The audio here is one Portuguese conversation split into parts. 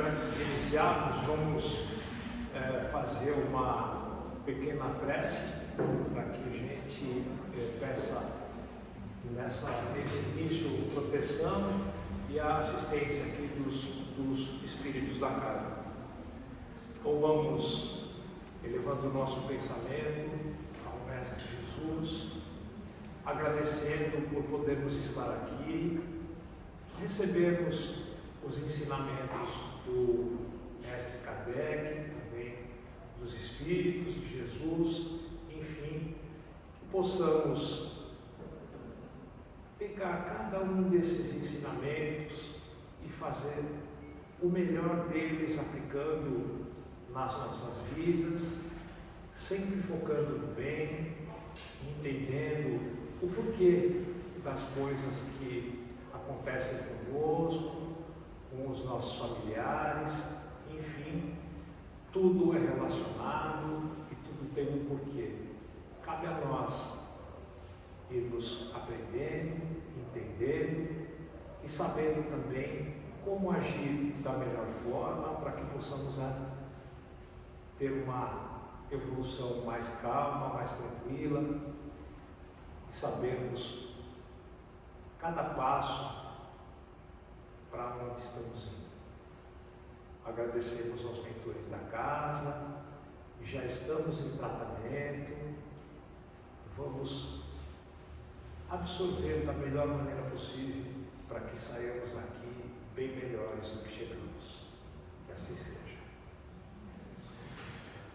antes de iniciarmos, vamos fazer uma pequena prece para que a gente peça nesse início proteção e a assistência aqui dos espíritos da casa. Então vamos elevando o nosso pensamento ao Mestre Jesus, agradecendo por podermos estar aqui, recebermos os ensinamentos do Mestre Kardec, também dos Espíritos de Jesus, enfim, que possamos pegar cada um desses ensinamentos e fazer o melhor deles aplicando nas nossas vidas, sempre focando no bem, entendendo o porquê das coisas que acontecem conosco, com os nossos familiares, enfim, tudo é relacionado e tudo tem um porquê. Cabe a nós irmos aprendendo, entendendo e sabendo também como agir da melhor forma para que possamos ter uma evolução mais calma, mais tranquila e sabermos cada passo para onde estamos indo. Agradecemos aos mentores da casa, já estamos em tratamento, vamos absorver da melhor maneira possível para que saiamos daqui bem melhores do que chegamos. Que assim seja.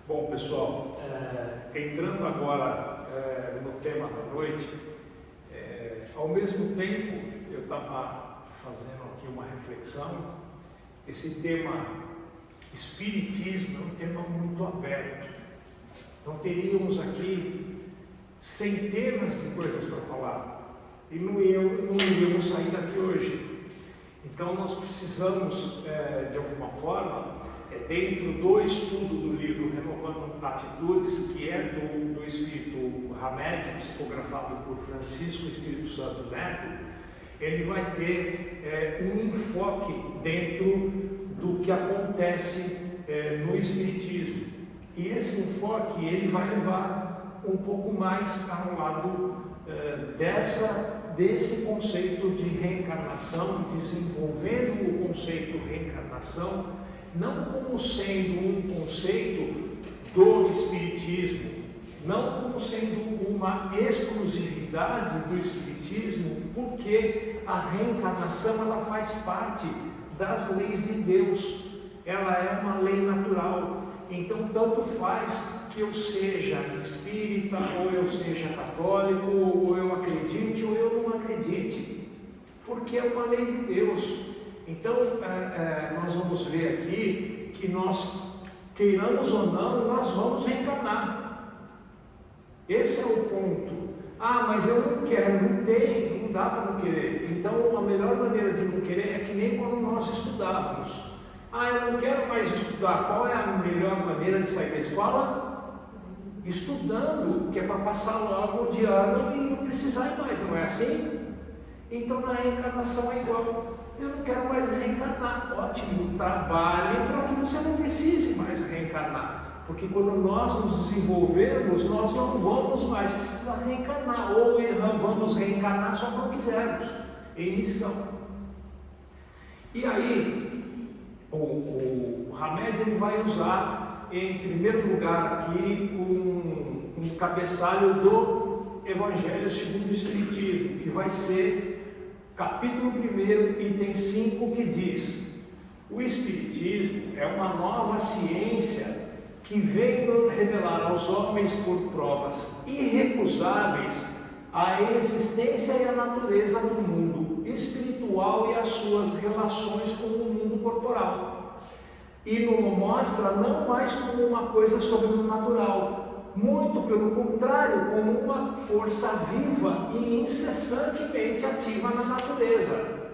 Bom, pessoal, entrando agora no tema da noite, ao mesmo tempo eu estava fazendo aqui uma reflexão. Esse tema espiritismo é um tema muito aberto. Então teríamos aqui centenas de coisas para falar e não iríamos sair daqui hoje. Então nós precisamos, de alguma forma, dentro do estudo do livro Renovando Atitudes, que é do Espírito Hamed, psicografado por Francisco Espírito Santo Neto, ele vai ter um enfoque dentro do que acontece no Espiritismo. E esse enfoque ele vai levar um pouco mais ao lado desse conceito de reencarnação, desenvolvendo o conceito reencarnação, não como sendo um conceito do Espiritismo, não como sendo uma exclusividade do Espiritismo, porque a reencarnação ela faz parte das leis de Deus, ela é uma lei natural. Então tanto faz que eu seja espírita, ou eu seja católico, ou eu acredite, ou eu não acredite, porque é uma lei de Deus. Então nós vamos ver aqui que nós, queiramos ou não, nós vamos reencarnar. Esse é o ponto. Ah, mas eu não quero, não dá para não querer. Então a melhor maneira de não querer é que nem quando nós estudávamos. Ah, eu não quero mais estudar. Qual é a melhor maneira de sair da escola? Estudando, que é para passar logo de ano e não precisar ir mais, não é assim? Então na reencarnação é igual. Eu não quero mais reencarnar. Ótimo, trabalhe para que você não precise mais reencarnar. Porque quando nós nos desenvolvermos, nós não vamos mais precisar reencarnar. Ou vamos reencarnar só quando quisermos, em missão. E aí, o Hamed ele vai usar, em primeiro lugar, aqui um cabeçalho do Evangelho segundo o Espiritismo, que vai ser capítulo 1, item 5, que diz: o Espiritismo é uma nova ciência que veio revelar aos homens por provas irrecusáveis a existência e a natureza do mundo espiritual e as suas relações com o mundo corporal. E nos mostra não mais como uma coisa sobrenatural, muito pelo contrário, como uma força viva e incessantemente ativa na natureza.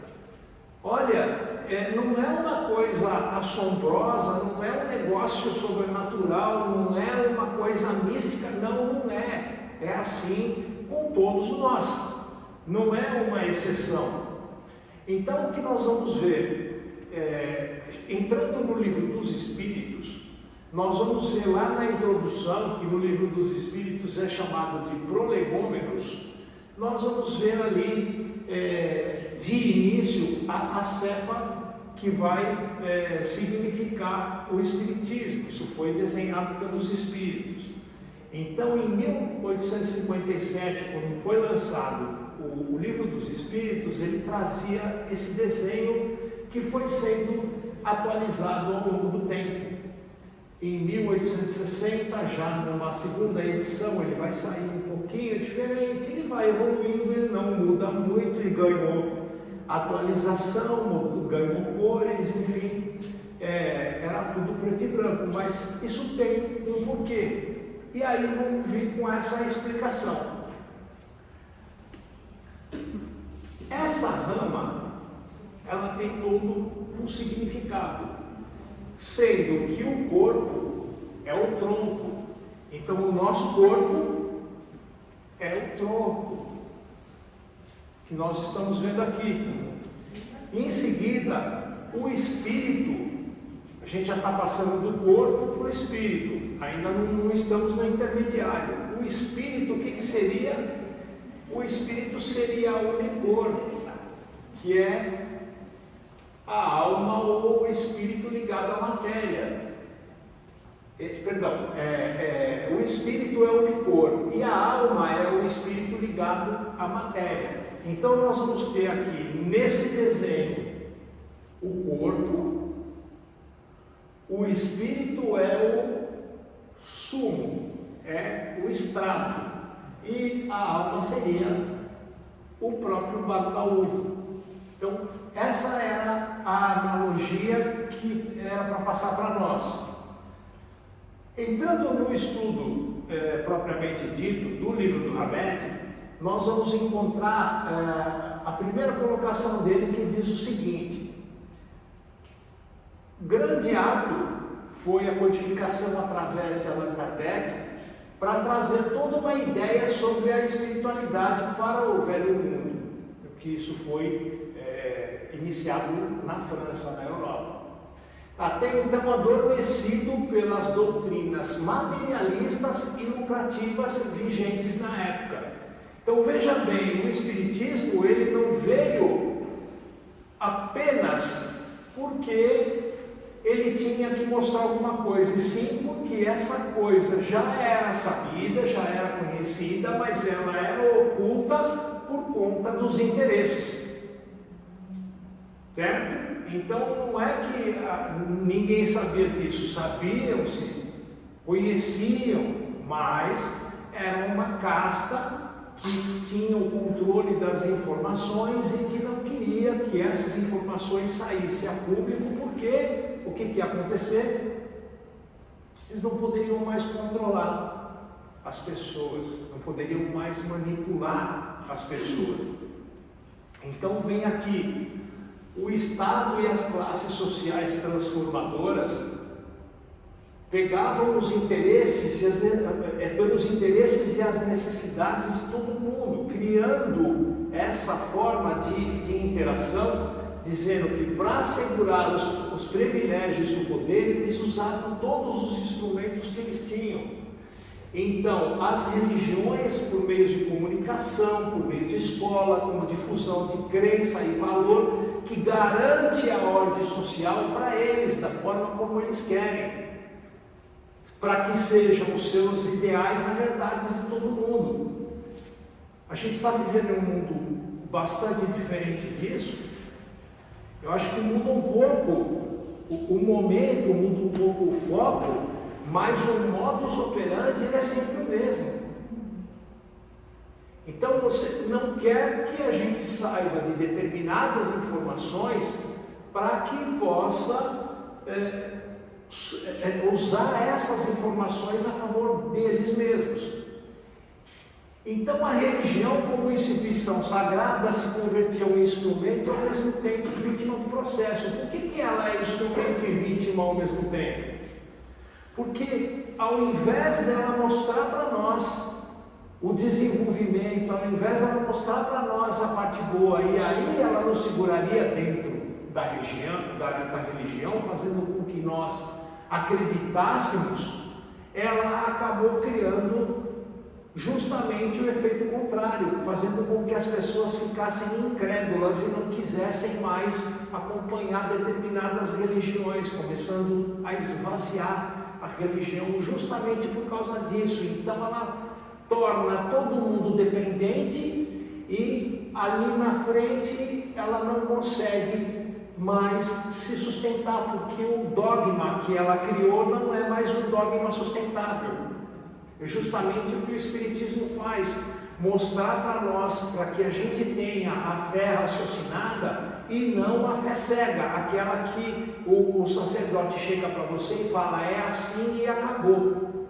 Olha, não é uma coisa assombrosa, não é um negócio sobrenatural, não é uma coisa mística, não é. É assim com todos nós, não é uma exceção. Então o que nós vamos ver? entrando no livro dos Espíritos, nós vamos ver lá na introdução, que no livro dos Espíritos é chamado de prolegômenos, nós vamos ver ali, de início, a cepa que vai significar o Espiritismo. Isso foi desenhado pelos Espíritos. Então, em 1857, quando foi lançado o livro dos Espíritos, ele trazia esse desenho que foi sendo atualizado ao longo do tempo. Em 1860, já numa segunda edição, ele vai sair um pouquinho diferente, ele vai evoluindo, ele não muda muito, ele ganhou atualização, ganhou cores, enfim, era tudo preto e branco, mas isso tem um porquê. E aí vamos vir com essa explicação. Essa rama, ela tem todo um significado, sendo que o corpo é o tronco. Então o nosso corpo é o tronco que nós estamos vendo aqui. Em seguida, o espírito, a gente já está passando do corpo para o espírito, ainda não estamos no intermediário. O espírito, o que seria? O espírito seria o ligor, que é a alma ou o espírito ligado à matéria. O espírito é o ligor e a alma é o espírito ligado à matéria. Então nós vamos ter aqui nesse desenho o corpo, o espírito é o sumo, é o extrato, e a alma seria o próprio bago da uva. Então, essa era a analogia que era para passar para nós. Entrando no estudo propriamente dito do livro do Hamed, nós vamos encontrar a primeira colocação dele, que diz o seguinte: grande ato foi a codificação através de Allan Kardec para trazer toda uma ideia sobre a espiritualidade para o velho mundo, porque isso foi iniciado na França, na Europa. Até então adormecido pelas doutrinas materialistas e lucrativas vigentes na época. Então veja bem, o Espiritismo ele não veio apenas porque ele tinha que mostrar alguma coisa, e sim porque essa coisa já era sabida, já era conhecida, mas ela era oculta por conta dos interesses. Certo? Então não é que ninguém sabia disso, sabiam-se, conheciam, mas era uma casta que tinha o controle das informações e que não queria que essas informações saíssem a público, porque o que ia acontecer? Eles não poderiam mais controlar as pessoas, não poderiam mais manipular as pessoas. Então vem aqui o Estado e as classes sociais transformadoras pegavam os interesses pelos interesses e as necessidades de todo mundo, criando essa forma de interação, dizendo que para assegurar os privilégios e o poder, eles usavam todos os instrumentos que eles tinham. Então, as religiões, por meio de comunicação, por meio de escola, como difusão de crença e valor, que garante a ordem social para eles, da forma como eles querem, para que sejam os seus ideais a verdade de todo mundo. A gente está vivendo um mundo bastante diferente disso. Eu acho que muda um pouco o momento, muda um pouco o foco, mas o modus operandi ele é sempre o mesmo. Então você não quer que a gente saiba de determinadas informações para que possa usar essas informações a favor deles mesmos. Então a religião, como instituição sagrada, se converteu em instrumento e ao mesmo tempo vítima do processo. Por que ela é instrumento e vítima ao mesmo tempo? Porque ao invés dela mostrar para nós o desenvolvimento, ao invés dela mostrar para nós a parte boa, e aí ela nos seguraria dentro da religião, fazendo com que nós acreditássemos, ela acabou criando justamente o efeito contrário, fazendo com que as pessoas ficassem incrédulas e não quisessem mais acompanhar determinadas religiões, começando a esvaziar a religião justamente por causa disso. Então ela torna todo mundo dependente e ali na frente ela não consegue mais se sustentar, porque o dogma que ela criou não é mais um dogma sustentável. É justamente o que o Espiritismo faz, mostrar para nós, para que a gente tenha a fé raciocinada e não a fé cega, aquela que o sacerdote chega para você e fala, é assim e acabou.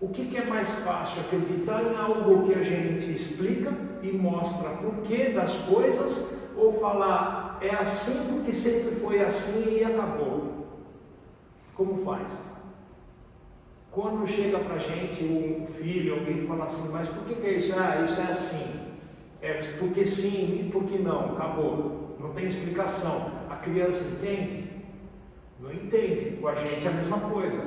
O que é mais fácil? Acreditar em algo que a gente explica e mostra o porquê das coisas, ou falar, é assim porque sempre foi assim e acabou? Como faz? Quando chega para a gente um filho, alguém fala assim, mas por que é isso? Ah, isso é assim. É porque sim e porque não, acabou. Não tem explicação. A criança entende? Não entende. Com a gente é a mesma coisa.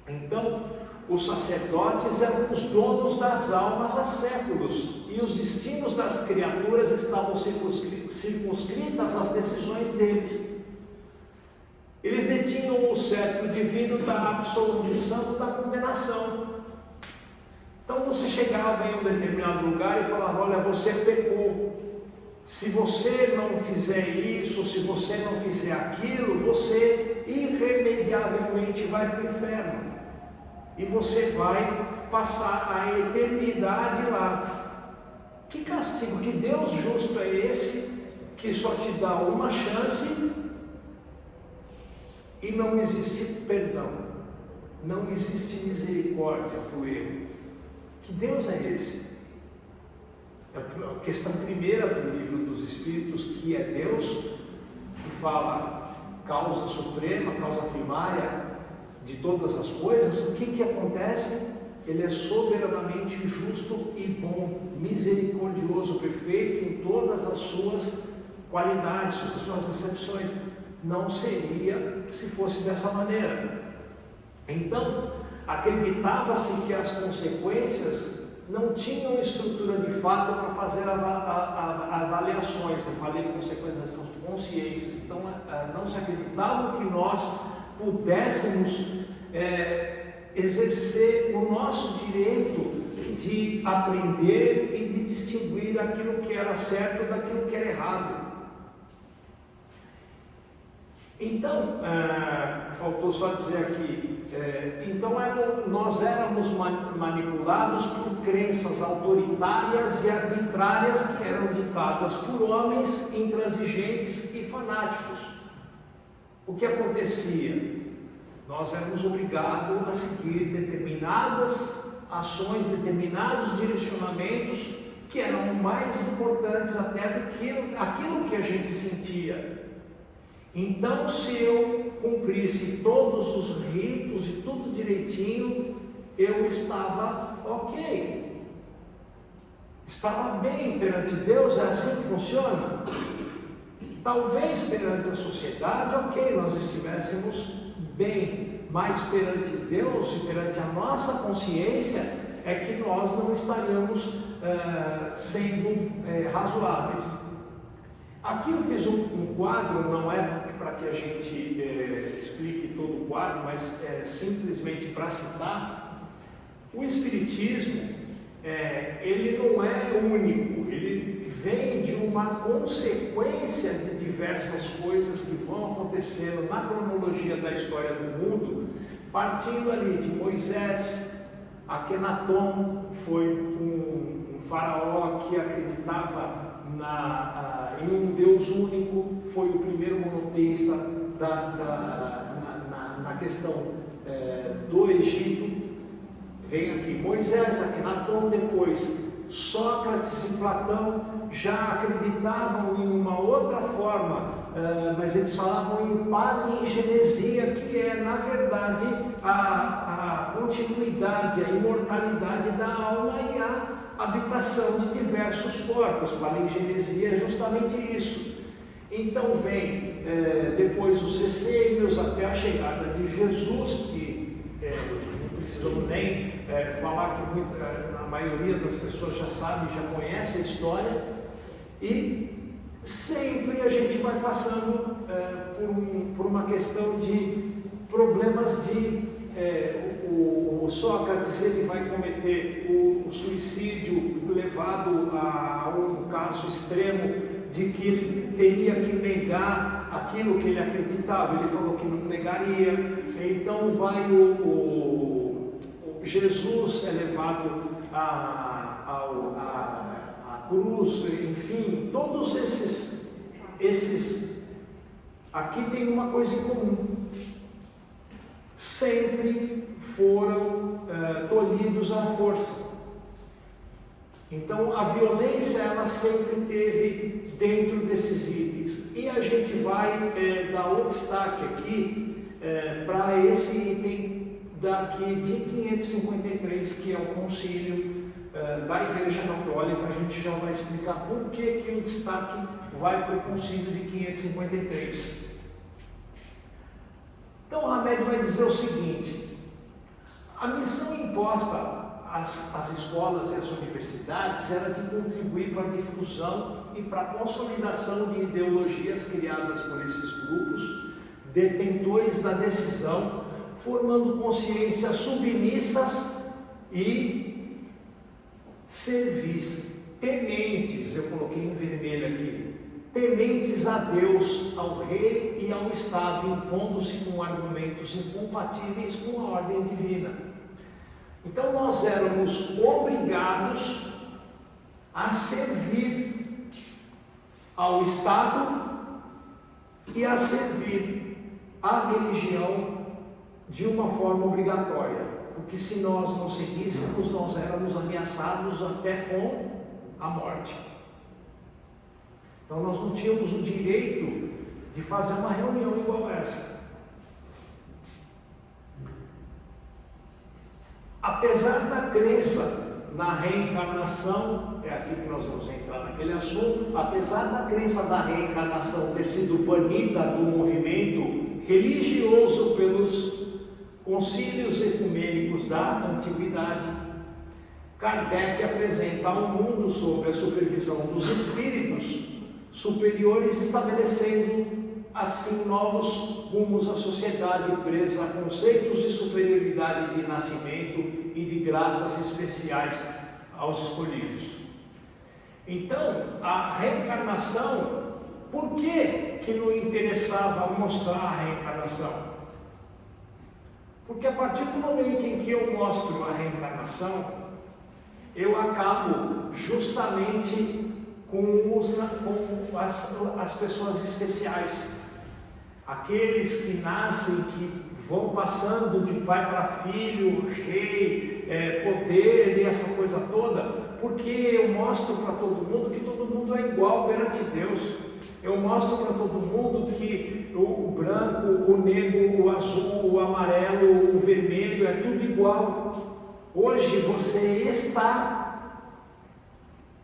Então, os sacerdotes eram os donos das almas há séculos, e os destinos das criaturas estavam circunscritas às decisões deles. Eles detinham o cetro divino da absolvição da condenação. Então você chegava em um determinado lugar e falava, olha, você pecou. Se você não fizer isso, se você não fizer aquilo, você irremediavelmente vai para o inferno. E você vai passar a eternidade lá. Que castigo, que Deus justo é esse, que só te dá uma chance e não existe perdão, não existe misericórdia para o erro? Que Deus é esse? A questão primeira do livro dos Espíritos, que é Deus, que fala causa suprema, causa primária de todas as coisas. O que acontece? Ele é soberanamente justo e bom, misericordioso, perfeito em todas as suas qualidades, suas excepções. Não seria se fosse dessa maneira. Então, acreditava-se que as consequências não tinham estrutura de fato para fazer avaliações. Eu falei consequências das consciências. Então, não se acreditava que nós pudéssemos exercer o nosso direito de aprender e de distinguir aquilo que era certo daquilo que era errado. Então, faltou só dizer aqui, então nós éramos manipulados por crenças autoritárias e arbitrárias que eram ditadas por homens intransigentes e fanáticos. O que acontecia? Nós éramos obrigados a seguir determinadas ações, determinados direcionamentos que eram mais importantes até do que aquilo que a gente sentia. Então, se eu cumprisse todos os ritos e tudo direitinho, eu estava ok, estava bem perante Deus. É assim que funciona? Talvez perante a sociedade, ok, nós estivéssemos bem, mas perante Deus e perante a nossa consciência é que nós não estaríamos sendo razoáveis. Aqui eu fiz um quadro, não é para que a gente explique todo o quadro, mas simplesmente para citar. O Espiritismo, ele não é único, ele vem de uma consequência de diversas coisas que vão acontecendo na cronologia da história do mundo, partindo ali de Moisés. Akhenaton foi um faraó que acreditava em um Deus único, foi o primeiro monoteísta na questão do Egito. Vem aqui Moisés, Akhenaton, depois Sócrates e Platão já acreditavam em uma outra forma, mas eles falavam em palingenesia, que é na verdade a continuidade, a imortalidade da alma e a habitação de diversos corpos. Palingenesia é justamente isso. Então vem depois os essênios até a chegada de Jesus, que não precisamos nem falar que a maioria das pessoas já sabe, já conhece a história, e sempre a gente vai passando por uma questão de problemas de... o Sócrates ele vai cometer o suicídio levado a um caso extremo de que ele teria que negar aquilo que ele acreditava. Ele falou que não negaria. Então vai Jesus é levado à cruz, enfim, todos esses aqui tem uma coisa em comum: sempre foram tolhidos à força. Então a violência ela sempre teve dentro desses itens, e a gente vai dar o destaque aqui para esse item daqui de 553, que é o concílio da Igreja Católica. A gente já vai explicar por que o destaque vai para o concílio de 553. Então Hamed vai dizer o seguinte: a missão imposta às escolas e às universidades era de contribuir para a difusão e para a consolidação de ideologias criadas por esses grupos detentores da decisão, formando consciências submissas e servis, tementes, eu coloquei em vermelho aqui, tementes a Deus, ao rei e ao Estado, impondo-se com argumentos incompatíveis com a ordem divina. Então nós éramos obrigados a servir ao Estado e a servir a religião de uma forma obrigatória, porque se nós não seguíssemos, nós éramos ameaçados até com a morte. Então nós não tínhamos o direito de fazer uma reunião igual essa. Apesar da crença na reencarnação, é aqui que nós vamos entrar naquele assunto, apesar da crença da reencarnação ter sido banida do movimento religioso pelos concílios ecumênicos da antiguidade, Kardec apresenta ao mundo, sob a supervisão dos espíritos superiores, estabelecendo assim novos rumos à sociedade presa a conceitos de superioridade de nascimento e de graças especiais aos escolhidos. Então, a reencarnação, por que não interessava mostrar a reencarnação? Porque a partir do momento em que eu mostro a reencarnação, eu acabo justamente com as pessoas especiais, aqueles que nascem, que vão passando de pai para filho, rei, poder e essa coisa toda, porque eu mostro para todo mundo que todo mundo é igual perante Deus. Eu mostro para todo mundo que o branco, o negro, o azul, o amarelo, o vermelho é tudo igual. Hoje você está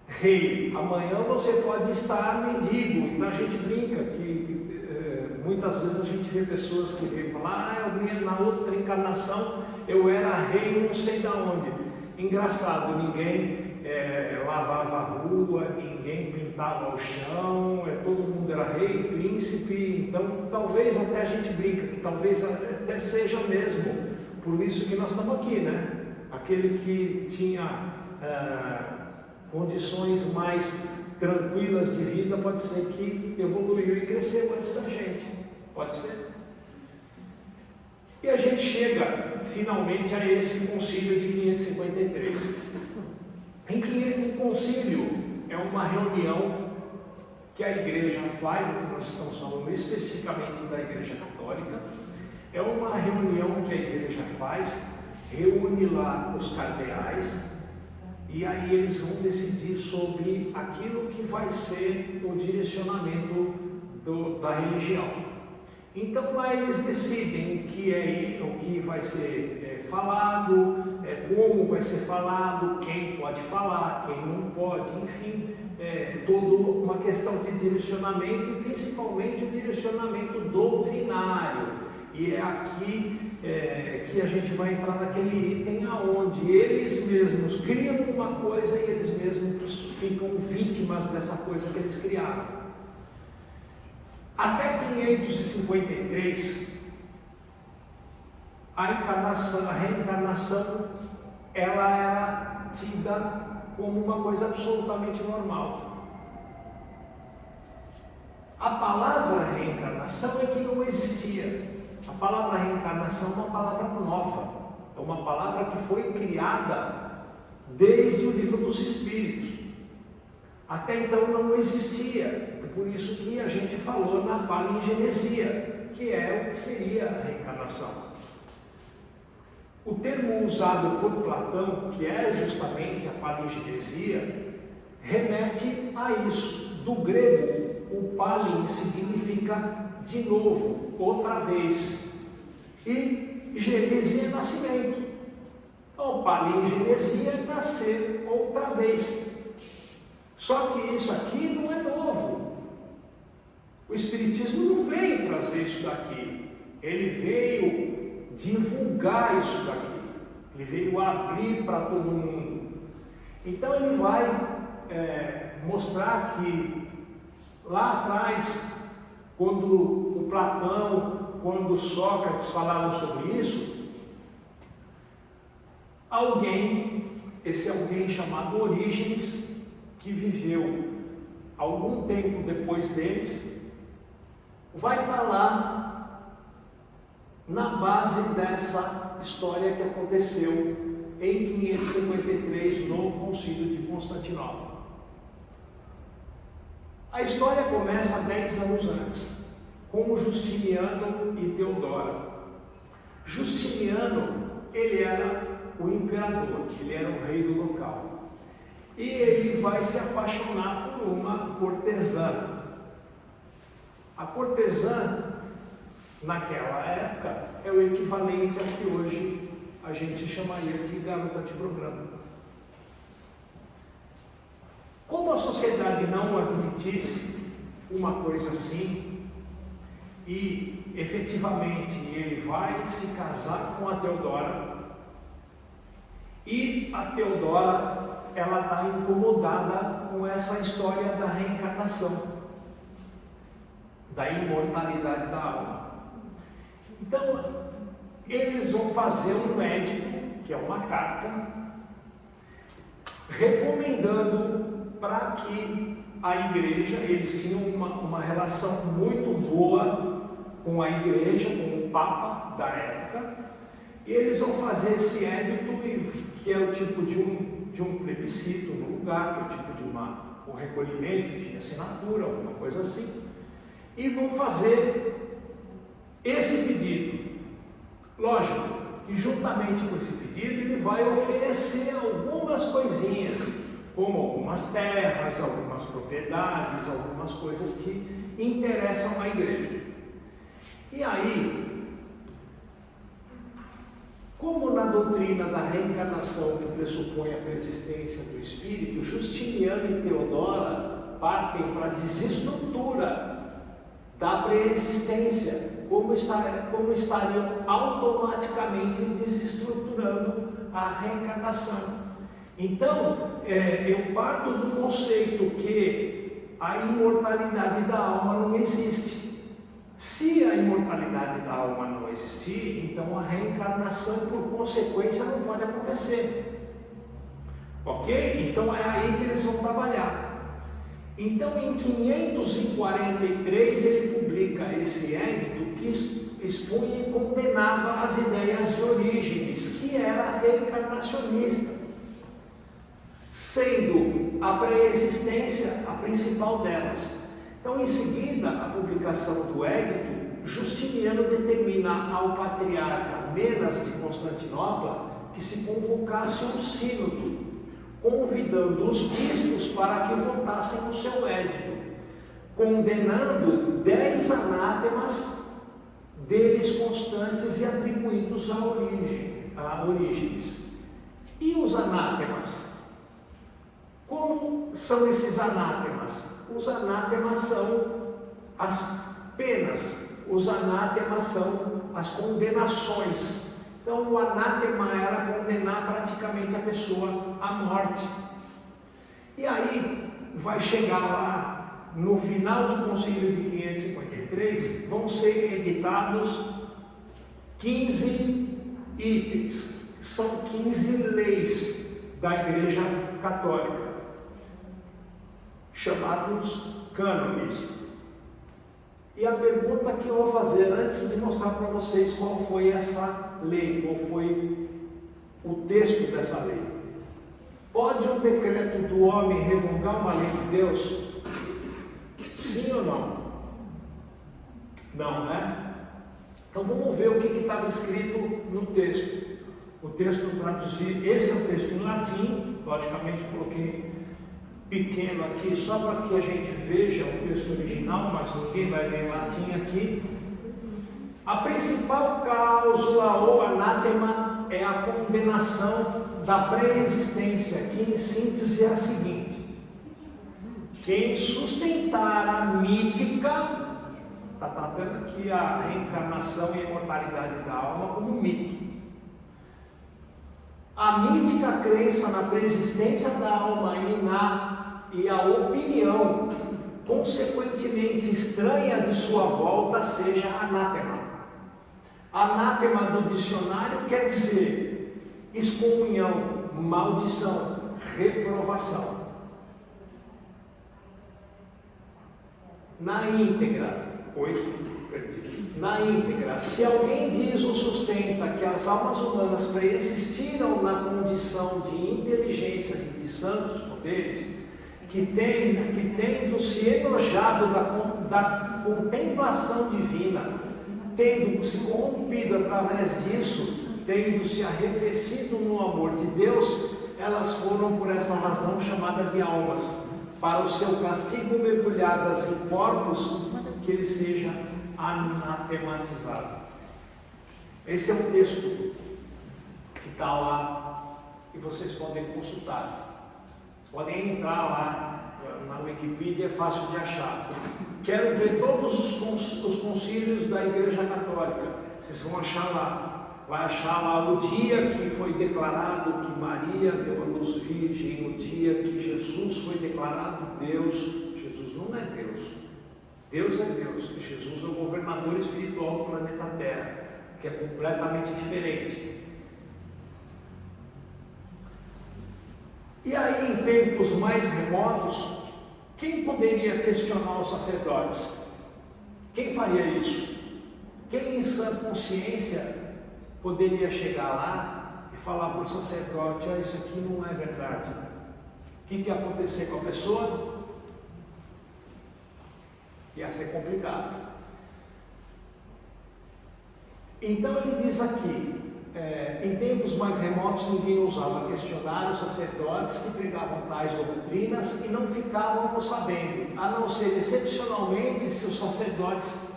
rei, amanhã você pode estar mendigo. Então a gente brinca que muitas vezes a gente vê pessoas que vêm falar: na outra encarnação eu era rei não sei de onde. Engraçado, ninguém lavava a rua, ninguém pintava o chão, todo mundo era rei, príncipe. Então talvez até a gente brinca que talvez até seja mesmo por isso que nós estamos aqui, né? Aquele que tinha condições mais tranquilas de vida, pode ser que evoluiu e cresceu antes da gente, pode ser. E a gente chega finalmente a esse concílio de 553, em que o concílio é uma reunião que a igreja faz, que nós estamos falando especificamente da Igreja Católica, é uma reunião que a igreja faz, reúne lá os cardeais, e aí eles vão decidir sobre aquilo que vai ser o direcionamento da religião. Então lá eles decidem o que vai ser falado, como vai ser falado, quem pode falar, quem não pode, enfim, toda uma uma questão de direcionamento, e principalmente o direcionamento doutrinário. E é aqui que a gente vai entrar naquele item aonde eles mesmos criam uma coisa e eles mesmos ficam vítimas dessa coisa que eles criaram. Até 553, a reencarnação, ela era tida como uma coisa absolutamente normal. A palavra reencarnação é que não existia. A palavra reencarnação é uma palavra nova, é uma palavra que foi criada desde o livro dos Espíritos. Até então não existia, por isso que a gente falou na palingenesia, que é o que seria a reencarnação. O termo usado por Platão, que é justamente a palingenesia, remete a isso. Do grego, o palin significa de novo, outra vez, e genesia é nascimento. Então, palingenesia é nascer outra vez. Só que isso aqui não é novo. O Espiritismo não veio trazer isso daqui, ele veio divulgar isso daqui, ele veio abrir para todo mundo. Então ele vai mostrar que lá atrás, quando o Platão, quando Sócrates falaram sobre isso, esse alguém chamado Orígenes, que viveu algum tempo depois deles, vai estar lá na base dessa história que aconteceu em 553 no Concílio de Constantinopla. A história começa 10 anos antes, com Justiniano e Teodora. Justiniano, ele era o imperador, ele era o rei do local. E ele vai se apaixonar por uma cortesã. A cortesã, naquela época, é o equivalente a que hoje a gente chamaria de garota de programa. Como a sociedade não admitisse uma coisa assim, e efetivamente ele vai se casar com a Teodora, e a Teodora, ela está incomodada com essa história da reencarnação, da imortalidade da alma. Então, eles vão fazer um édito, que é uma carta, recomendando para que a igreja, eles tinham uma relação muito boa com a igreja, com o Papa da época, e eles vão fazer esse édito, que é o tipo de um plebiscito no lugar, que é o tipo de um recolhimento de assinatura, alguma coisa assim, e vão fazer esse pedido. Lógico que juntamente com esse pedido ele vai oferecer algumas coisinhas, como algumas terras, algumas propriedades, algumas coisas que interessam a igreja. E aí, como na doutrina da reencarnação, que pressupõe a persistência do espírito, Justiniano e Teodora partem para a desestrutura da preexistência, como estariam automaticamente desestruturando a reencarnação. Então, eu parto do conceito que a imortalidade da alma não existe. Se a imortalidade da alma não existir, então a reencarnação, por consequência, não pode acontecer. Ok? Então é aí que eles vão trabalhar. Então, em 543, ele publica esse édito que expunha e condenava as ideias de Orígenes, que era reencarnacionista, sendo a pré-existência a principal delas. Então, em seguida, a publicação do édito, Justiniano determina ao patriarca Menas de Constantinopla que se convocasse um sínodo, convidando os bispos para que votassem no seu édito, condenando 10 anátemas deles constantes e atribuídos a Orígenes. E os anátemas? Como são esses anátemas? Os anátemas são as penas, os anátemas são as condenações. Então o anátema era condenar praticamente a pessoa à morte. E aí vai chegar lá, no final do Concílio de 553, vão ser editados 15 itens, são 15 leis da Igreja Católica, chamados cânones. E a pergunta que eu vou fazer antes de mostrar para vocês qual foi essa lei, qual foi o texto dessa lei: pode um decreto do homem revogar uma lei de Deus? Sim ou não? Não, né? Então vamos ver o que estava escrito no texto. O texto traduzido, esse é o texto em latim, logicamente coloquei pequeno aqui só para que a gente veja o texto original, mas ninguém vai ver em latim aqui. A principal cláusula ou anátema é a condenação da pré-existência, que em síntese é a seguinte: quem sustentar a mítica, está tratando aqui a reencarnação e a imortalidade da alma como mito. A mítica crença na preexistência da alma e a opinião consequentemente estranha de sua volta seja anátema. Anátema do dicionário quer dizer excomunhão, maldição, reprovação. Na íntegra, na íntegra, se alguém diz ou sustenta que as almas humanas preexistiram na condição de inteligências e de santos poderes, que tendo se enojado da contemplação divina, tendo se corrompido através disso, tendo se arrefecido no amor de Deus, elas foram por essa razão chamadas de almas, para o seu castigo mergulhadas em corpos, que ele seja anatematizado. Esse é um texto que está lá e vocês podem consultar. Vocês podem entrar lá na Wikipedia, é fácil de achar. Quero ver todos os concílios da Igreja Católica. Vocês vão achar lá. Vai achar lá o dia que foi declarado que Maria deu a luz virgem, o dia que Jesus foi declarado Deus. Jesus não é Deus. Deus é Deus, e Jesus é o governador espiritual do planeta Terra, que é completamente diferente. E aí, em tempos mais remotos, quem poderia questionar os sacerdotes? Quem faria isso? Quem em sã consciência poderia chegar lá e falar para o sacerdote: ah, isso aqui não é verdade? O que ia acontecer com a pessoa? Ia ser complicado. Então ele diz aqui, em tempos mais remotos ninguém ousava questionar os sacerdotes que pregavam tais doutrinas e não ficavam sabendo, a não ser excepcionalmente se os sacerdotes,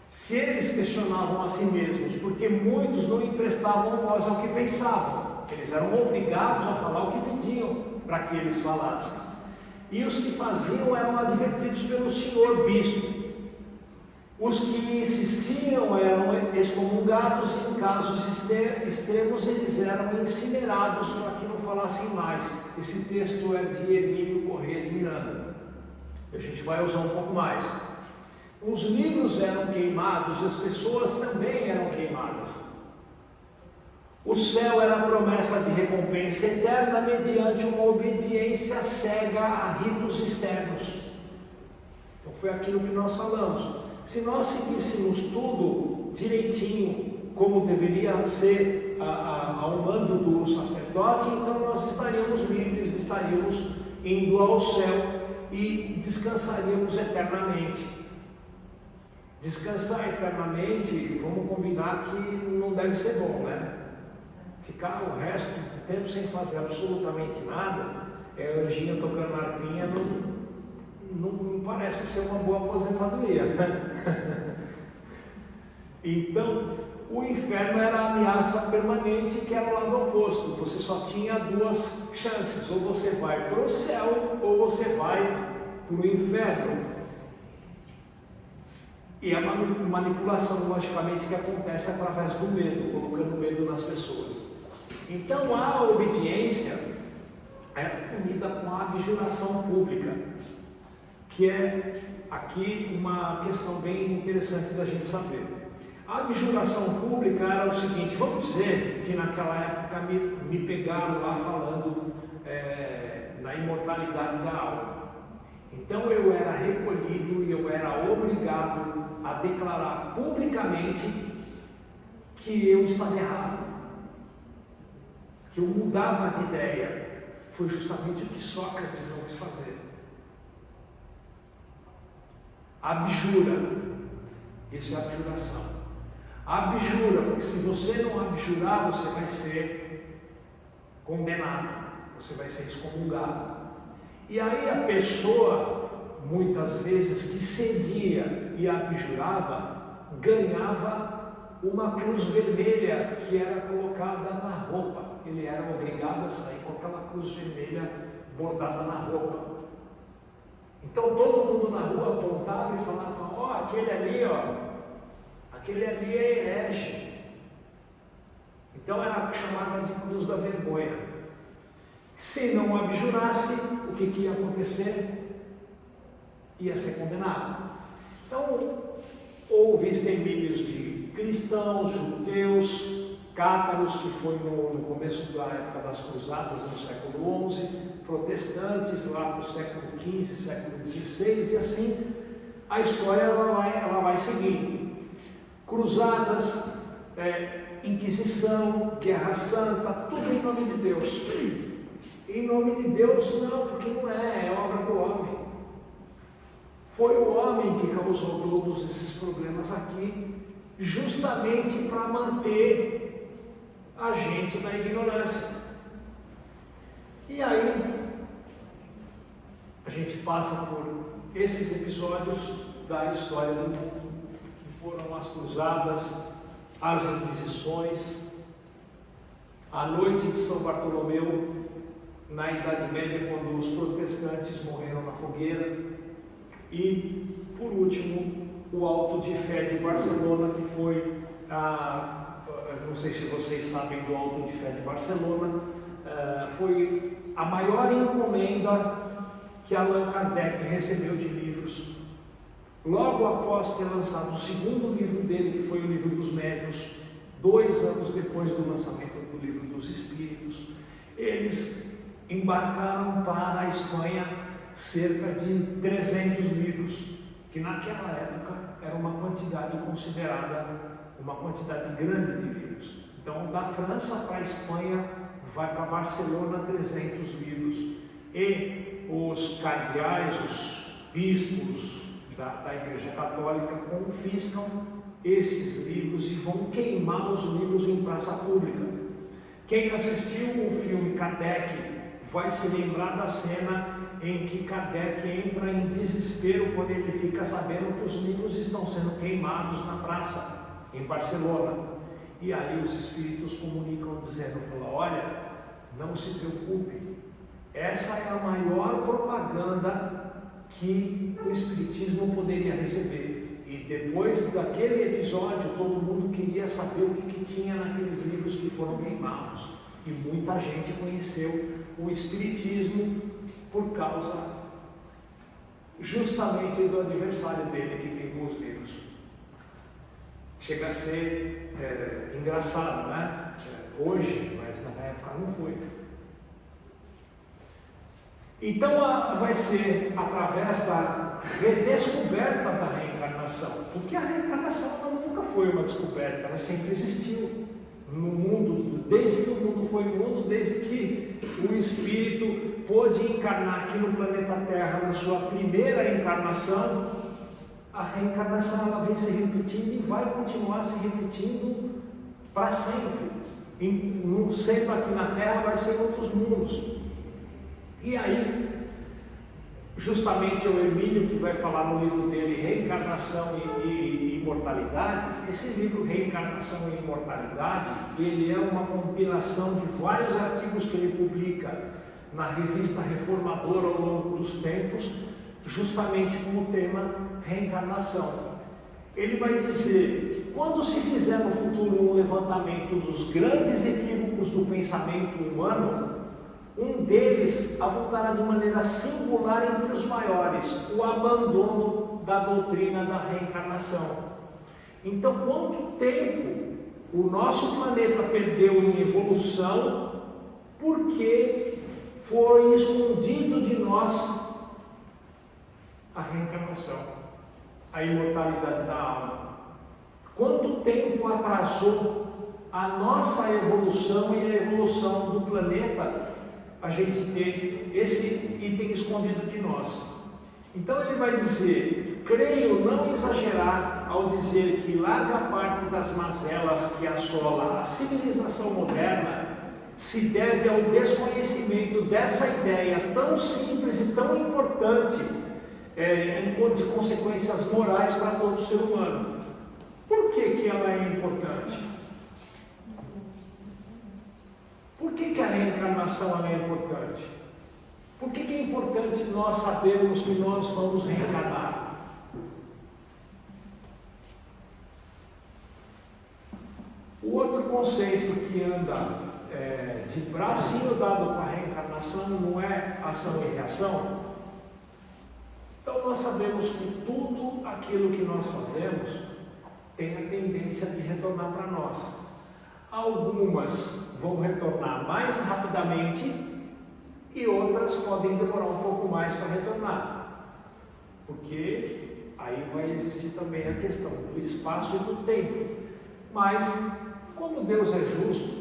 se eles questionavam a si mesmos, porque muitos não emprestavam voz ao que pensavam, eles eram obrigados a falar o que pediam para que eles falassem. E os que faziam eram advertidos pelo senhor bispo. Os que insistiam eram excomungados e, em casos extremos, eles eram incinerados para que não falassem mais. Esse texto é de Emílio Corrêa de Miranda. A gente vai usar um pouco mais. Os livros eram queimados e as pessoas também eram queimadas. O céu era a promessa de recompensa eterna mediante uma obediência cega a ritos externos. Então foi aquilo que nós falamos. Se nós seguíssemos tudo direitinho, como deveria ser ao mando do sacerdote, então nós estaríamos livres, estaríamos indo ao céu e descansaríamos eternamente. Descansar eternamente, vamos combinar que não deve ser bom, né? Ficar o resto do tempo sem fazer absolutamente nada, anjinha tocando arpinha, não parece ser uma boa aposentadoria, né? Então, o inferno era a ameaça permanente, que era o lado oposto. Você só tinha duas chances: ou você vai para o céu ou você vai para o inferno. E a manipulação, logicamente, que acontece através do medo, colocando medo nas pessoas. Então a obediência é unida com a abjuração pública, que é aqui uma questão bem interessante da gente saber. A abjuração pública era o seguinte: vamos dizer que naquela época me pegaram lá falando na imortalidade da alma. Então eu era recolhido e eu era obrigado a declarar publicamente que eu estava errado, que eu mudava de ideia. Foi justamente o que Sócrates não quis fazer. Abjura, isso é abjuração. Abjura, porque se você não abjurar, você vai ser condenado, você vai ser excomungado. E aí a pessoa, muitas vezes, que cedia e abjurava, ganhava uma cruz vermelha que era colocada na roupa. Ele era obrigado a sair com aquela cruz vermelha bordada na roupa. Então todo mundo na rua apontava e falava: ó, aquele ali, ó, aquele ali é herege. Então era chamada de cruz da vergonha. Se não abjurasse, o que ia acontecer? Ia ser condenado. Então, houve extermínios de cristãos, judeus, cátaros, que foi no começo da época das cruzadas, no século XI, protestantes lá para o século XV, século XVI, e assim a história ela vai seguindo. Cruzadas, Inquisição, Guerra Santa, tudo em nome de Deus. Em nome de Deus não, porque não é obra do homem. Foi o homem que causou todos esses problemas aqui, justamente para manter a gente na ignorância. E aí a gente passa por esses episódios da história do mundo, que foram as cruzadas, as inquisições, a noite de São Bartolomeu, na Idade Média, quando os protestantes morreram na fogueira, e, por último, o Auto de Fé de Barcelona, que foi, não sei se vocês sabem do Auto de Fé de Barcelona, foi a maior encomenda que Allan Kardec recebeu de livros. Logo após ter lançado o segundo livro dele, que foi o Livro dos Médiuns, 2 anos depois do lançamento do Livro dos Espíritos, eles embarcaram para a Espanha cerca de 300 livros, que naquela época era uma quantidade considerada, uma quantidade grande de livros. Então, da França para a Espanha, vai para Barcelona 300 livros, e os cardeais, os bispos da Igreja Católica confiscam esses livros e vão queimar os livros em praça pública. Quem assistiu o filme Kardec vai se lembrar da cena em que Kardec entra em desespero quando ele fica sabendo que os livros estão sendo queimados na praça, em Barcelona. E aí os espíritos comunicam dizendo: olha, não se preocupe, essa é a maior propaganda que o espiritismo poderia receber. E depois daquele episódio, todo mundo queria saber o que tinha naqueles livros que foram queimados. E muita gente conheceu o espiritismo por causa justamente do adversário dele que queimou os livros. Chega a ser engraçado, né? Hoje, mas na época não foi. Então vai ser através da redescoberta da reencarnação, porque a reencarnação ela nunca foi uma descoberta, ela sempre existiu no mundo, desde que o mundo foi mundo, desde que o espírito pôde encarnar aqui no planeta Terra na sua primeira encarnação. A reencarnação ela vem se repetindo e vai continuar se repetindo para sempre. Não sendo aqui na Terra, vai ser em outros mundos. E aí, justamente o Hermínio, que vai falar no livro dele Reencarnação e imortalidade, esse livro Reencarnação e Imortalidade, ele é uma compilação de vários artigos que ele publica na revista Reformadora ao longo dos tempos, justamente com o tema reencarnação. Ele vai dizer que quando se fizer no futuro um levantamento dos grandes equívocos do pensamento humano, um deles avultará de maneira singular entre os maiores, o abandono da doutrina da reencarnação. Então, quanto tempo o nosso planeta perdeu em evolução porque foi escondido de nós a reencarnação, a imortalidade da alma. Quanto tempo atrasou a nossa evolução e a evolução do planeta a gente ter esse item escondido de nós. Então ele vai dizer: creio não exagerar ao dizer que larga parte das mazelas que assola a civilização moderna se deve ao desconhecimento dessa ideia tão simples e tão importante de consequências morais para todo ser humano. Por que ela é importante? Por que a reencarnação é importante? Por que é importante nós sabermos que nós vamos reencarnar? O outro conceito que anda de bracinho dado com a reencarnação não é ação e reação? Então nós sabemos que tudo aquilo que nós fazemos tem a tendência de retornar para nós. Algumas vão retornar mais rapidamente e outras podem demorar um pouco mais para retornar, porque aí vai existir também a questão do espaço e do tempo. Mas como Deus é justo,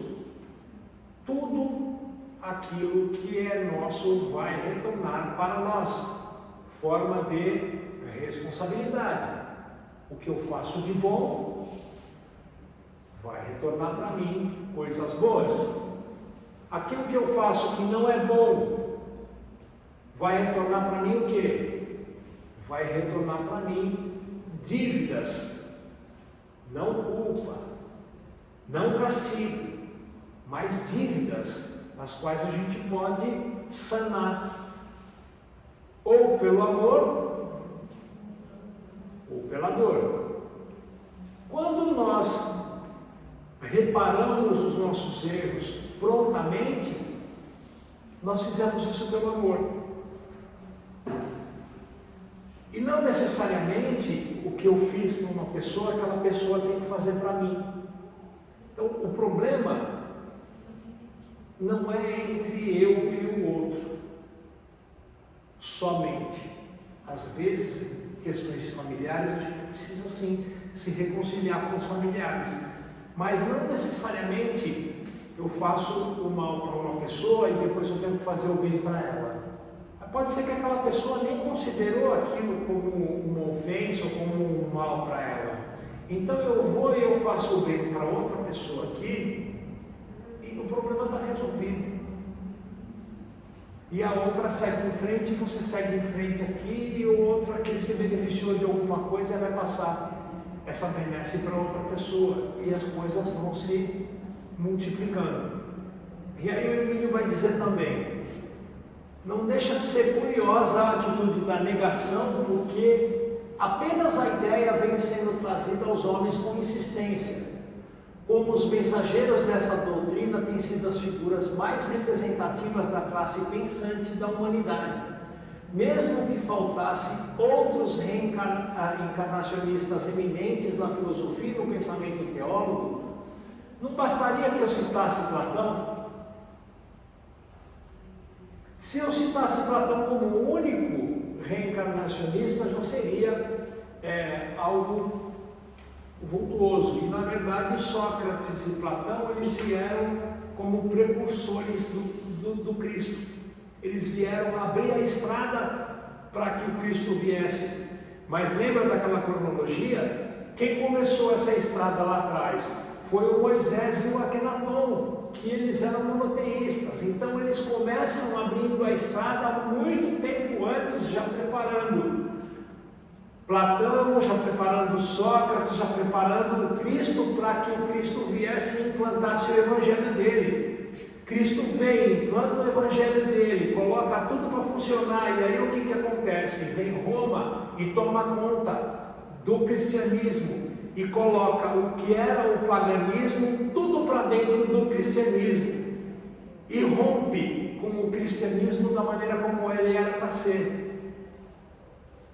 tudo aquilo que é nosso vai retornar para nós, forma de responsabilidade. O que eu faço de bom vai retornar para mim coisas boas. Aquilo que eu faço que não é bom vai retornar para mim o quê? Vai retornar para mim dívidas, não culpa, não castigo, mas dívidas nas quais a gente pode sanar, ou pelo amor ou pela dor. Quando nós reparamos os nossos erros prontamente, nós fizemos isso pelo amor. E não necessariamente o que eu fiz para uma pessoa, aquela pessoa tem que fazer para mim. Então o problema não é entre eu e o outro somente. Às vezes, questões familiares, a gente precisa sim se reconciliar com os familiares, mas não necessariamente eu faço o mal para uma pessoa e depois eu tenho que fazer o bem para ela. Pode ser que aquela pessoa nem considerou aquilo como uma ofensa ou como um mal para ela. Então eu vou e eu faço o bem para outra pessoa aqui e o problema está resolvido. E a outra segue em frente, você segue em frente aqui, e o outro que se beneficiou de alguma coisa vai passar essa benesse para outra pessoa, e as coisas vão se multiplicando. E aí o Emílio vai dizer também: não deixa de ser curiosa a atitude da negação, porque apenas a ideia vem sendo trazida aos homens com insistência. Como os mensageiros dessa doutrina têm sido as figuras mais representativas da classe pensante da humanidade. Mesmo que faltasse outros reencarnacionistas eminentes na filosofia e no pensamento teólogo, não bastaria que eu citasse Platão? Se eu citasse Platão como o único reencarnacionista, já seria algo vultuoso. E na verdade Sócrates e Platão, eles vieram como precursores do Cristo. Eles vieram abrir a estrada para que o Cristo viesse. Mas lembra daquela cronologia? Quem começou essa estrada lá atrás foi o Moisés e o Akenaton, que eles eram monoteístas. Então eles começam abrindo a estrada muito tempo antes, já preparando Platão já preparando Sócrates, já preparando o Cristo para que o Cristo viesse e implantasse o evangelho dele. Cristo vem, implanta o evangelho dele, coloca tudo para funcionar, e aí o que acontece? Vem Roma e toma conta do cristianismo e coloca o que era o paganismo tudo para dentro do cristianismo e rompe com o cristianismo da maneira como ele era para ser.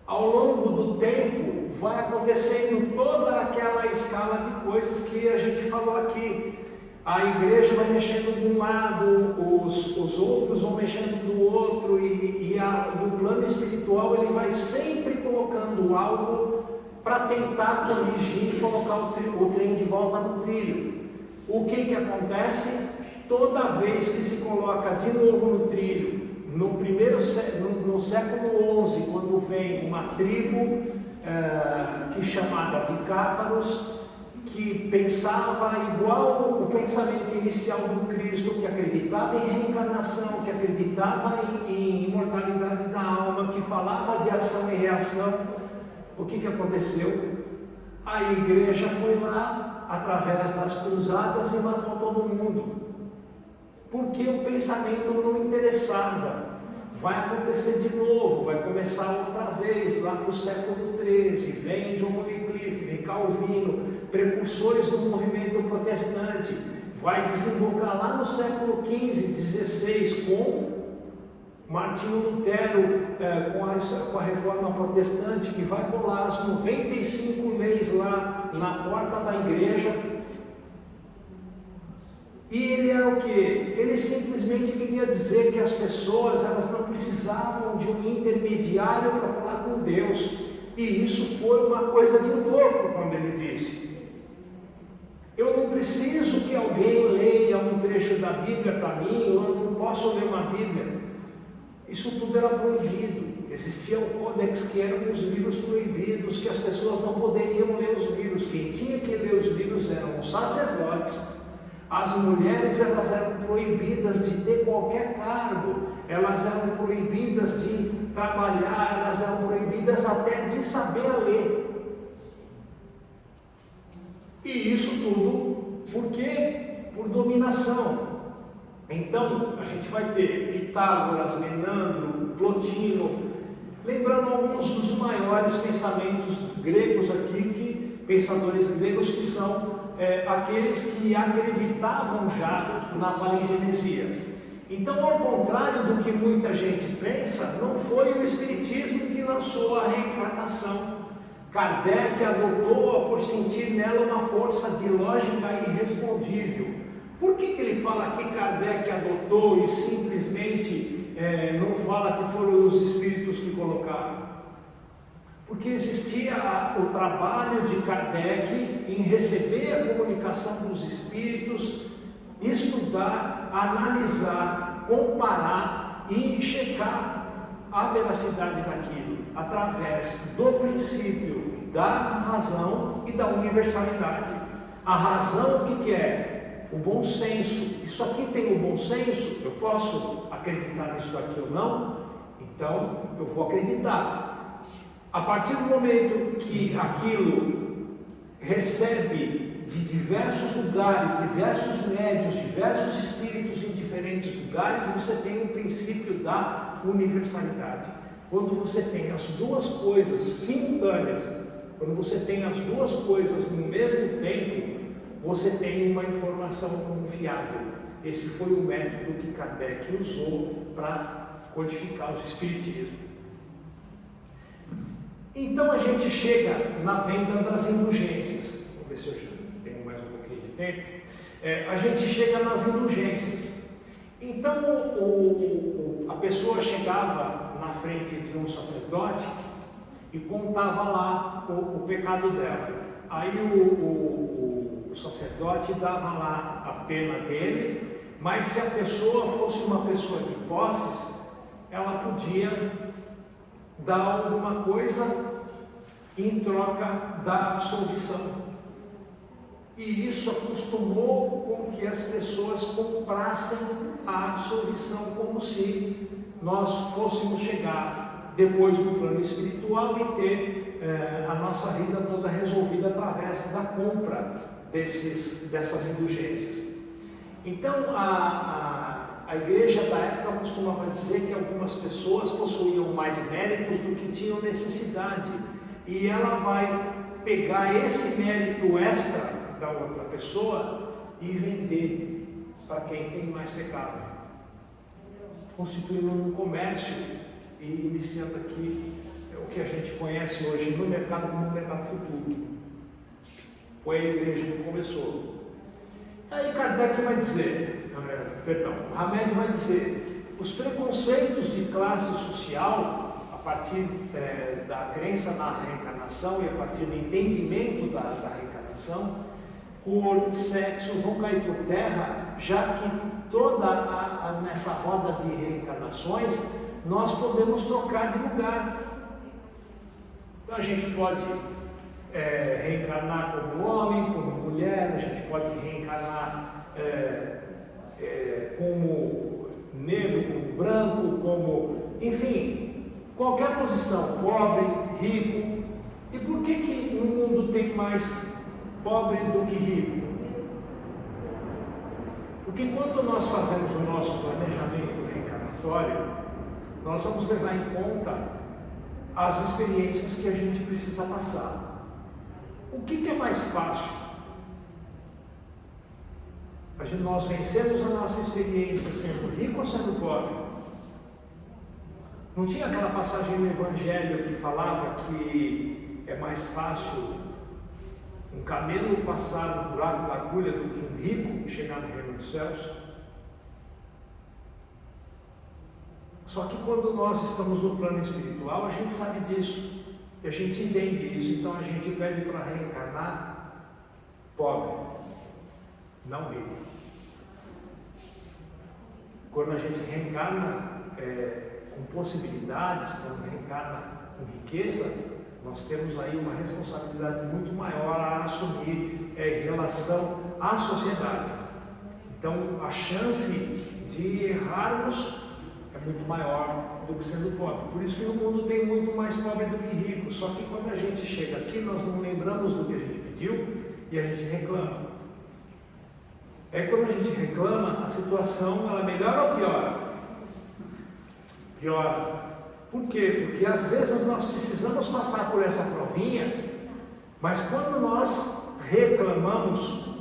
Ao longo do tempo vai acontecendo toda aquela escala de coisas que a gente falou aqui. A igreja vai mexendo de um lado, os outros vão mexendo do outro, e no plano espiritual ele vai sempre colocando algo para tentar corrigir e colocar o trem de volta no trilho. O que acontece? Toda vez que se coloca de novo no trilho, no século XI, quando vem uma tribo chamada de Cátaros, que pensava igual o pensamento inicial do Cristo, que acreditava em reencarnação, que acreditava em imortalidade da alma, que falava de ação e reação. O que aconteceu? A igreja foi lá, através das cruzadas, e matou todo mundo. Porque o pensamento não interessava. Vai acontecer de novo, vai começar outra vez, lá para o século XIII, vem John Wycliffe, vem Calvino, precursores do movimento protestante, vai desembocar lá no século XV, XVI, com Martinho Lutero, com a reforma protestante, que vai colar as 95 leis lá na porta da igreja. E ele era o quê? Ele simplesmente queria dizer que as pessoas, elas não precisavam de um intermediário para falar com Deus. E isso foi uma coisa de louco quando ele disse: eu não preciso que alguém leia um trecho da Bíblia para mim, eu não posso ler uma Bíblia. Isso tudo era proibido. Existia o Códex, que eram os livros proibidos, que as pessoas não poderiam ler os livros. Quem tinha que ler os livros eram os sacerdotes. As mulheres, elas eram proibidas de ter qualquer cargo, elas eram proibidas de trabalhar, elas eram proibidas até de saber ler. E isso tudo, por quê? Por dominação. Então, a gente vai ter Pitágoras, Menandro, Plotino, lembrando alguns dos maiores pensamentos gregos aqui, pensadores gregos, que são aqueles que acreditavam já na palingenesia. Então, ao contrário do que muita gente pensa, não foi o Espiritismo que lançou a reencarnação. Kardec adotou-a por sentir nela uma força de lógica irrespondível. Por que ele fala que Kardec adotou e simplesmente não fala que foram os espíritos que colocaram? Porque existia o trabalho de Kardec em receber a comunicação dos espíritos, estudar, analisar, comparar e checar a veracidade daquilo, através do princípio da razão e da universalidade. A razão, o que é? O bom senso. Isso aqui tem o bom senso? Eu posso acreditar nisso aqui ou não? Então, eu vou acreditar. A partir do momento que aquilo recebe de diversos lugares, diversos médios, diversos espíritos em diferentes lugares, você tem o princípio da universalidade. Quando você tem as duas coisas simultâneas, quando você tem as duas coisas no mesmo tempo, você tem uma informação confiável. Esse foi o método que Kardec usou para codificar os espiritismos. Então a gente chega na venda das indulgências. Vamos ver se eu tenho mais um pouquinho de tempo. A gente chega nas indulgências. Então a pessoa chegava na frente de um sacerdote e contava lá o pecado dela. Aí o sacerdote dava lá a pena dele, mas se a pessoa fosse uma pessoa de posses, ela podia dar alguma coisa em troca da absolvição. E isso acostumou com que as pessoas comprassem a absolvição, como se nós fôssemos chegar depois no plano espiritual e ter a nossa vida toda resolvida através da compra dessas indulgências. Então, a igreja da época costumava dizer que algumas pessoas possuíam mais méritos do que tinham necessidade, e ela vai pegar esse mérito extra da outra pessoa e vender para quem tem mais pecado, constituindo um comércio e iniciando aqui o que a gente conhece hoje no mercado como mercado futuro. Foi a igreja que começou. Aí Kardec vai dizer, Hamed vai dizer, os preconceitos de classe social, a partir da crença na reencarnação e a partir do entendimento da reencarnação, por sexo vão cair por terra, já que nessa roda de reencarnações nós podemos trocar de lugar. Então a gente pode reencarnar como homem, como mulher, a gente pode reencarnar como negro, como branco, como, enfim, qualquer posição, pobre, rico. E por que no mundo tem mais pobre do que rico? Porque quando nós fazemos o nosso planejamento reencarnatório, nós vamos levar em conta as experiências que a gente precisa passar. O que é mais fácil? Nós vencemos a nossa experiência sendo rico ou sendo pobre? Não tinha aquela passagem no Evangelho que falava que é mais fácil um camelo passar no buraco da agulha do que um rico chegar no reino dos céus? Só que quando nós estamos no plano espiritual, a gente sabe disso, e a gente entende isso, então a gente pede para reencarnar pobre, não rico. Quando a gente reencarna com possibilidades, quando reencarna com riqueza, nós temos aí uma responsabilidade muito maior a assumir em relação à sociedade. Então a chance de errarmos é muito maior do que sendo pobre. Por isso que no mundo tem muito mais pobre do que rico. Só que quando a gente chega aqui, nós não lembramos do que a gente pediu e a gente reclama. Aí quando a gente reclama, a situação ela melhora ou piora? Piora. Por quê? Porque às vezes nós precisamos passar por essa provinha, mas quando nós reclamamos,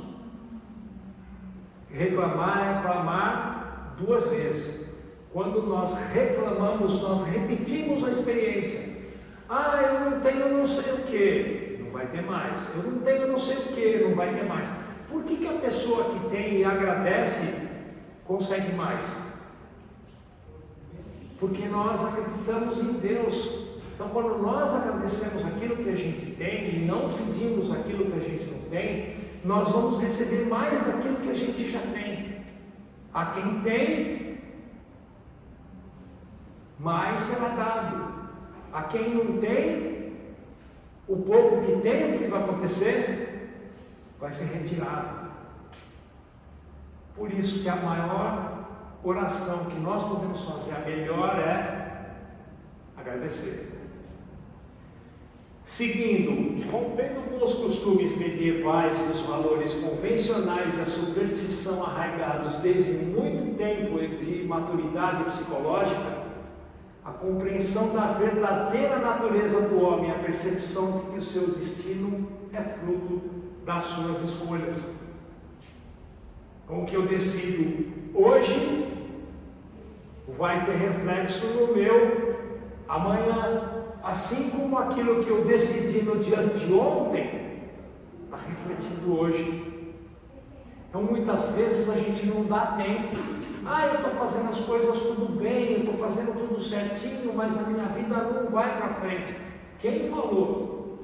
reclamar duas vezes. Quando nós reclamamos, nós repetimos a experiência. Eu não tenho não sei o que, não vai ter mais. Eu não tenho não sei o que, não vai ter mais. Por que a pessoa que tem e agradece consegue mais? Porque nós acreditamos em Deus. Então quando nós agradecemos aquilo que a gente tem e não pedimos aquilo que a gente não tem, nós vamos receber mais daquilo que a gente já tem. A quem tem, mais será dado. A quem não tem, o pouco que tem, o que vai acontecer? Vai ser retirado. Por isso que a maior oração que nós podemos fazer, a melhor, é agradecer. Seguindo, rompendo com os costumes medievais e os valores convencionais e a superstição arraigados desde muito tempo de maturidade psicológica, a compreensão da verdadeira natureza do homem, a percepção de que o seu destino é fruto das suas escolhas. Com o que eu decido hoje vai ter reflexo no meu amanhã, assim como aquilo que eu decidi no dia de ontem está refletindo hoje. Então muitas vezes a gente não dá tempo. Eu estou fazendo as coisas tudo bem, eu estou fazendo tudo certinho, mas a minha vida não vai para frente. Quem falou?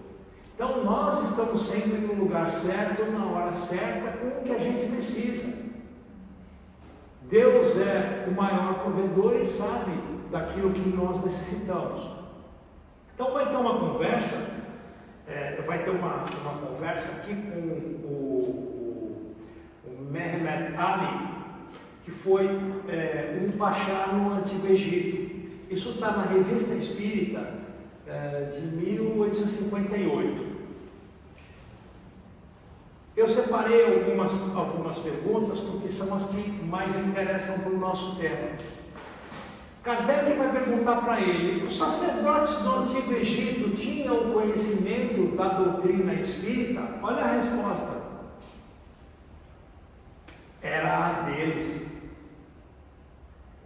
Então nós estamos sempre no lugar certo, na hora certa, com o que a gente precisa. Deus é o maior provedor e sabe daquilo que nós necessitamos. Então vai ter uma conversa, aqui com o Mehmet Ali, que foi um pachá no Antigo Egito. Isso está na Revista Espírita de 1858. Eu separei algumas perguntas porque são as que mais interessam para o nosso tema. Kardec vai perguntar para ele: os sacerdotes do Antigo Egito tinham conhecimento da doutrina espírita? Olha a resposta. Era a deles.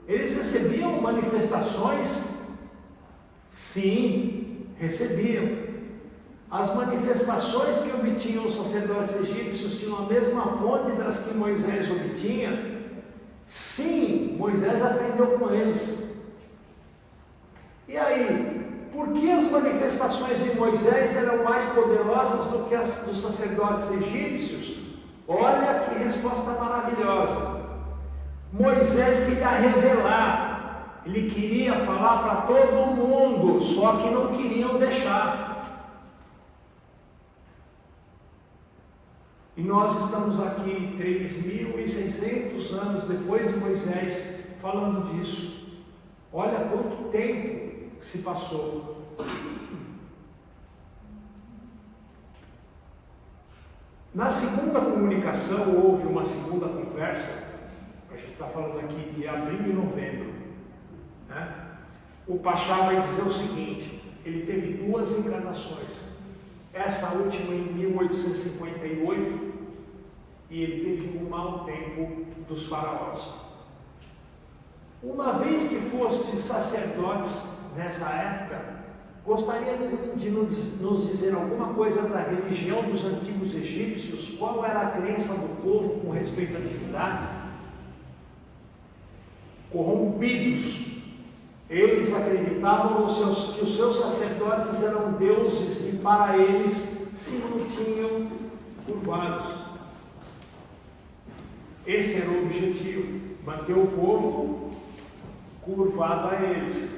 Eles recebiam manifestações? Sim, recebiam. As manifestações que obtinham os sacerdotes egípcios tinham a mesma fonte das que Moisés obtinha? Sim, Moisés aprendeu com eles. E aí, por que as manifestações de Moisés eram mais poderosas do que as dos sacerdotes egípcios? Olha que resposta maravilhosa. Moisés queria revelar, ele queria falar para todo mundo, só que não queriam deixar. E nós estamos aqui 3.600 anos depois de Moisés falando disso. Olha quanto tempo se passou. Na segunda comunicação houve uma segunda conversa. A gente está falando aqui de abril e novembro, né? O Pachá vai dizer o seguinte: ele teve 2 encarnações. Essa última em 1858, e ele teve um mau tempo dos faraós. Uma vez que foste sacerdotes nessa época, gostaria de nos dizer alguma coisa da religião dos antigos egípcios? Qual era a crença do povo com respeito à divindade? Corrompidos, eles acreditavam que os seus sacerdotes eram deuses e para eles se mantinham curvados. Esse era o objetivo, manter o povo curvado a eles.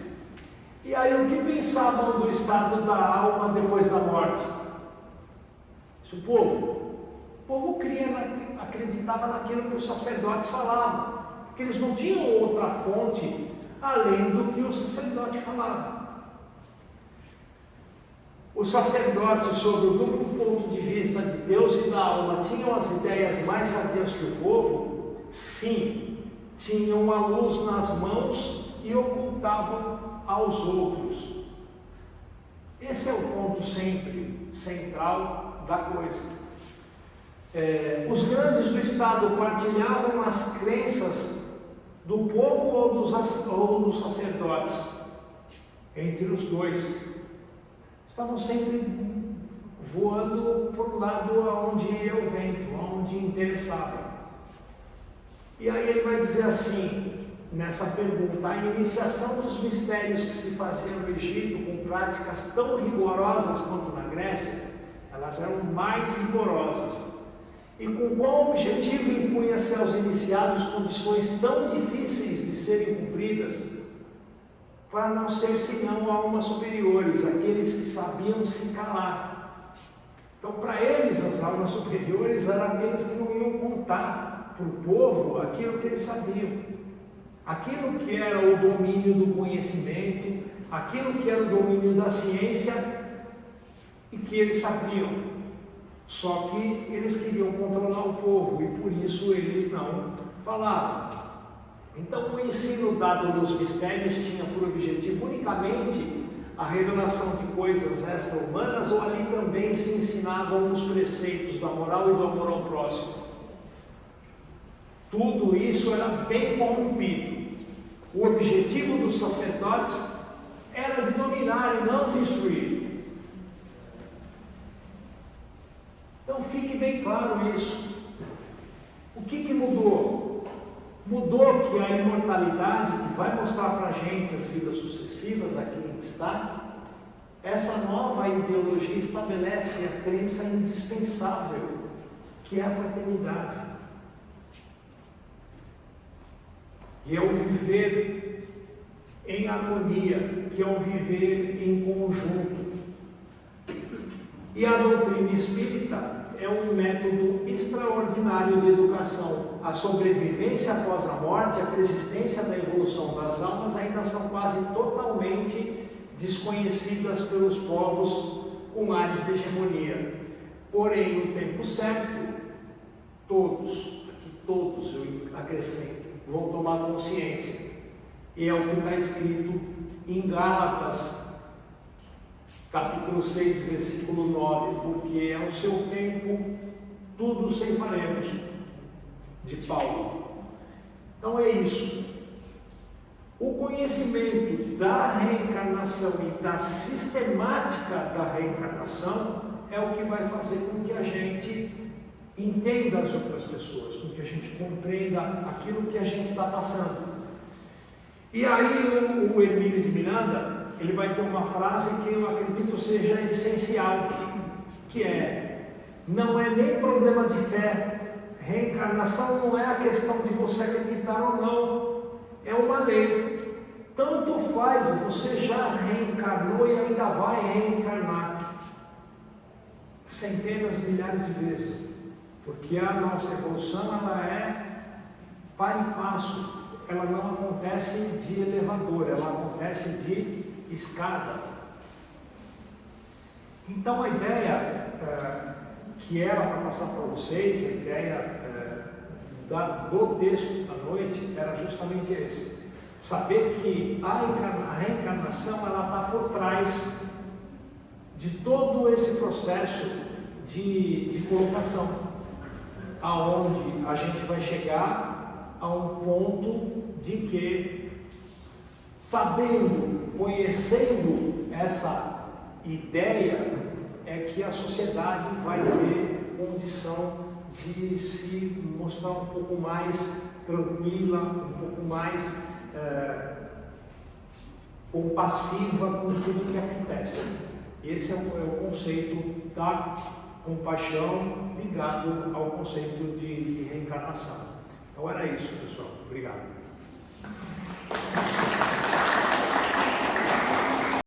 E aí o que pensavam do estado da alma depois da morte? O povo acreditava naquilo que os sacerdotes falavam, porque eles não tinham outra fonte além do que o sacerdote falava. Os sacerdotes, sob o duplo ponto de vista de Deus e da alma, tinham as ideias mais sadias que o povo? Sim, tinham a luz nas mãos e ocultavam aos outros. Esse é o ponto sempre central da coisa. Os grandes do Estado partilhavam as crenças do povo ou dos sacerdotes? Entre os dois. Estavam sempre voando para o lado aonde ia o vento, aonde interessava. E aí ele vai dizer assim, nessa pergunta: a iniciação dos mistérios que se faziam no Egito com práticas tão rigorosas quanto na Grécia, elas eram mais rigorosas. E com qual objetivo impunha-se aos iniciados condições tão difíceis de serem cumpridas? Para não ser senão almas superiores, aqueles que sabiam se calar. Então, para eles, as almas superiores eram aqueles que não iam contar para o povo aquilo que eles sabiam, aquilo que era o domínio do conhecimento, aquilo que era o domínio da ciência e que eles sabiam. Só que eles queriam controlar o povo e por isso eles não falavam. Então o ensino dado nos mistérios tinha por objetivo unicamente a revelação de coisas extra-humanas, ou ali também se ensinavam os preceitos da moral e do amor ao próximo? Tudo isso era bem corrompido. O objetivo dos sacerdotes era de dominar e não de instruir. Então fique bem claro isso. O que mudou? Mudou que a imortalidade, que vai mostrar para a gente as vidas sucessivas aqui em destaque, essa nova ideologia estabelece a crença indispensável, que é a fraternidade. E é o viver em harmonia, que é o viver em conjunto. E a doutrina espírita é um método extraordinário de educação. a sobrevivência após a morte, a persistência da evolução das almas ainda são quase totalmente desconhecidas pelos povos com ares de hegemonia. Porém, no tempo certo, todos eu acrescento, vão tomar consciência. E é o que está escrito em Gálatas, capítulo 6, versículo 9, porque é o seu tempo, tudo ceifaremos, de Paulo. Então é isso. O conhecimento da reencarnação e da sistemática da reencarnação é o que vai fazer com que a gente entenda as outras pessoas, com que a gente compreenda aquilo que a gente está passando. E aí o Hermínio de Miranda, ele vai ter uma frase que eu acredito seja essencial, que é: não é nem problema de fé. Reencarnação não é a questão de você acreditar ou não, é uma lei. Tanto faz, você já reencarnou e ainda vai reencarnar centenas, milhares de vezes, porque a nossa evolução ela é para e passo, ela não acontece de elevador, ela acontece de escada. Então a ideia que era para passar para vocês, a ideia do texto da noite era justamente esse: saber que a reencarnação ela está por trás de todo esse processo de colocação, aonde a gente vai chegar a um ponto de que, sabendo, conhecendo essa ideia, é que a sociedade vai ter condição de se mostrar um pouco mais tranquila, um pouco mais compassiva com tudo que acontece. Esse é o conceito da compaixão ligado ao conceito de reencarnação. Então era isso, pessoal. Obrigado.